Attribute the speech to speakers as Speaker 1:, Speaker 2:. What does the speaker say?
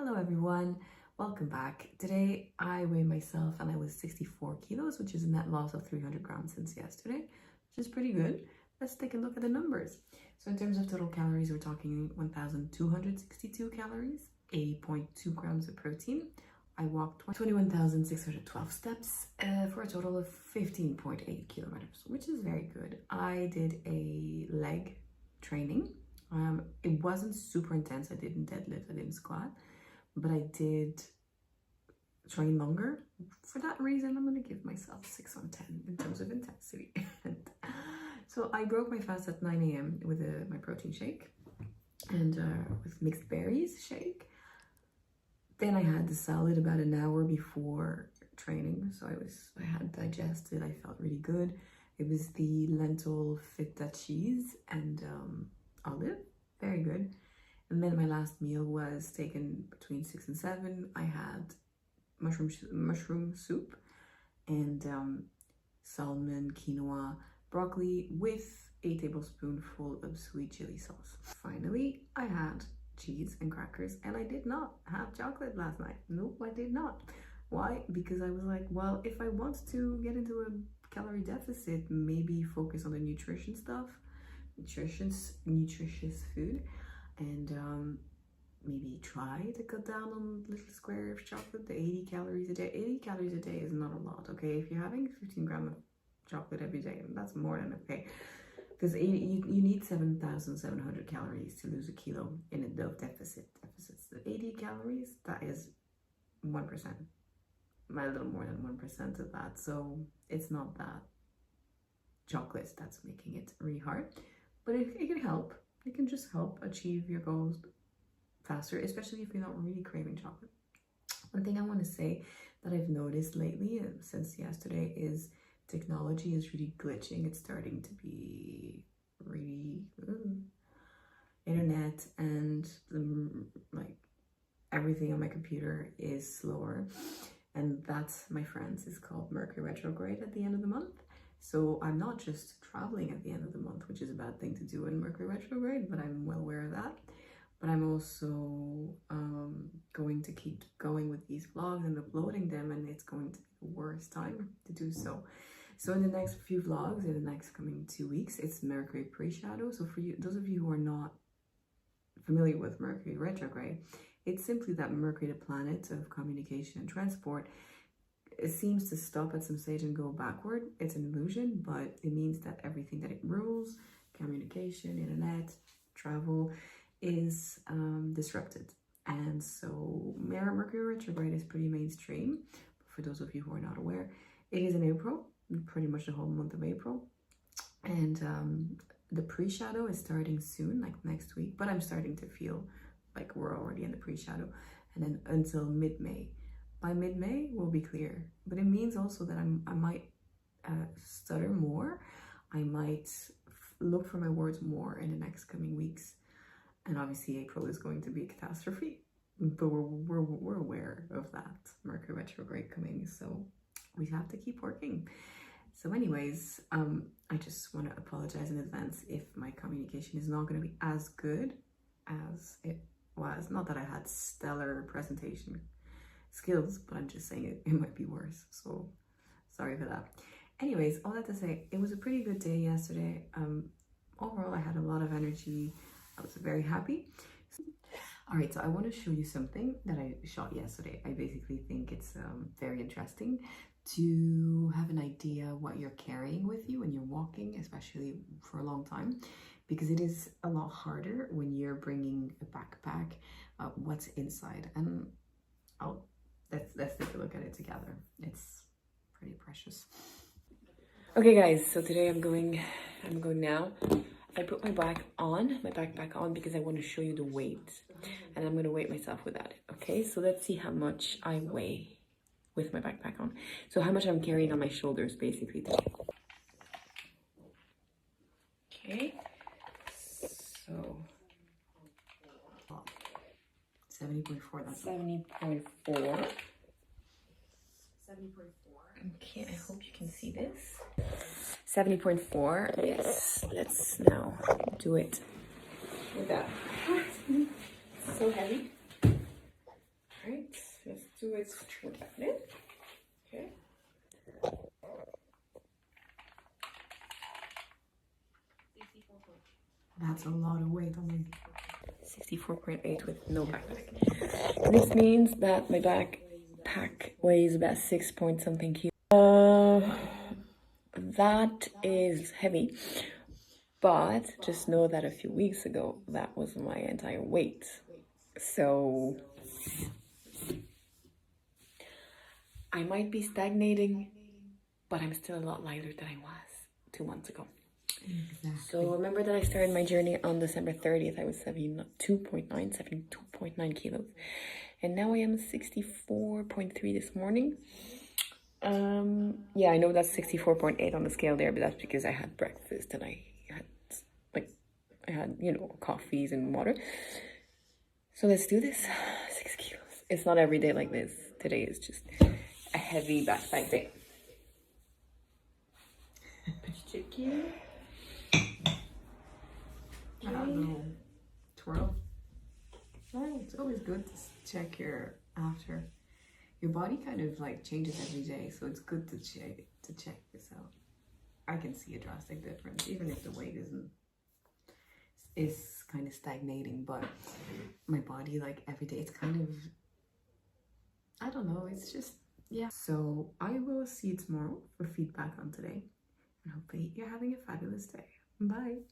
Speaker 1: Hello everyone, welcome back. Today I weighed myself and I was 64 kilos, which is a net loss of 300 grams since yesterday, which is pretty good. Let's take a look at the numbers. So in terms of total calories, we're talking 1,262 calories, 80.2 grams of protein. I walked 21,612 steps for a total of 15.8 kilometers, which is very good. I did a leg training. It wasn't super intense. I didn't deadlift, I didn't squat, but I did train longer. For that reason, I'm going to give myself 6 on 10 in terms of intensity. So I broke my fast at 9 a.m. with my protein shake and with mixed berries shake. Then I had the salad about an hour before training, so I had digested. I felt really good. It was the lentil feta cheese and olive, very good. And then my last meal was taken between 6 and 7. I had mushroom soup and salmon, quinoa, broccoli with a tablespoonful of sweet chili sauce. Finally, I had cheese and crackers, and I did not have chocolate last night. Nope, I did not. Why? Because I was like, well, if I want to get into a calorie deficit, maybe focus on the nutrition stuff, nutritious food, and maybe try to cut down on little square of chocolate, the 80 calories a day. 80 calories a day is not a lot, okay? If you're having 15 grams of chocolate every day, that's more than okay. Because you need 7,700 calories to lose a kilo in a deficits. The 80 calories, that is 1%, a little more than 1% of that. So it's not that chocolate that's making it really hard, but it can help. It can just help achieve your goals faster, especially if you're not really craving chocolate. One thing I want to say that I've noticed lately since yesterday is technology is really glitching. It's starting to be really internet and like everything on my computer is slower, and that, my friends, is called Mercury retrograde at the end of the month. So I'm not just traveling at the end of the month, which is a bad thing to do in Mercury retrograde, but I'm well aware of that. But I'm also going to keep going with these vlogs and uploading them, and it's going to be the worst time to do so. So in the next few vlogs, in the next coming 2 weeks, it's Mercury pre-shadow. So for you, those of you who are not familiar with Mercury retrograde, it's simply that Mercury, the planet of communication and transport, it seems to stop at some stage and go backward. It's an illusion, but it means that everything that it rules, communication, internet, travel, is disrupted. And so Mercury retrograde is pretty mainstream. For those of you who are not aware, it is in April, pretty much the whole month of April. And the pre-shadow is starting soon, like next week, but I'm starting to feel like we're already in the pre-shadow, and then until mid-May. By mid-May, we'll be clear. But it means also that I might stutter more. I might look for my words more in the next coming weeks. And obviously April is going to be a catastrophe, but we're aware of that Mercury retrograde coming, so we have to keep working. So anyways, I just want to apologize in advance if my communication is not going to be as good as it was. Not that I had stellar presentation skills, but I'm just saying it might be worse, so sorry for that. Anyways, all that to say, it was a pretty good day yesterday. Overall, I had a lot of energy. I was very happy. All right, so I want to show you something that I shot yesterday. I basically think it's very interesting to have an idea what you're carrying with you when you're walking, especially for a long time, because it is a lot harder when you're bringing a backpack, what's inside. And let's take a look at it together. It's pretty precious. Okay guys, so today I'm going now. I put my backpack on because I want to show you the weight, and I'm going to weigh myself with that. Okay, so let's see how much I weigh with my backpack on. So how much I'm carrying on my shoulders basically today. Okay, so 70.4. That's 70.4. 70.4. Okay, I hope you can see this. 70.4. Yes, let's now do it with that. So heavy. Right, let's do it without it. Okay. That's a lot of weight on me. 64.8 with no backpack. This means that my backpack weighs about 6 point something kilos. That is heavy, but just know that a few weeks ago, that was my entire weight. So I might be stagnating, but I'm still a lot lighter than I was 2 months ago. Exactly. So remember that I started my journey on December 30th. I was 72.9 kilos. And now I am 64.3 this morning. Yeah, I know that's 64.8 on the scale there, but that's because I had breakfast and I had, you know, coffees and water. So let's do this. 6 kilos. It's not every day like this. Today is just a heavy backpack day. Chicken. I don't know. 12. Well, it's always good to check your after. Your body kind of like changes every day, so it's good to check this out. I can see a drastic difference, even if the weight is kind of stagnating, but my body, like every day, it's kind of, I don't know, it's just, yeah. So I will see you tomorrow for feedback on today, and hopefully you're having a fabulous day. Bye.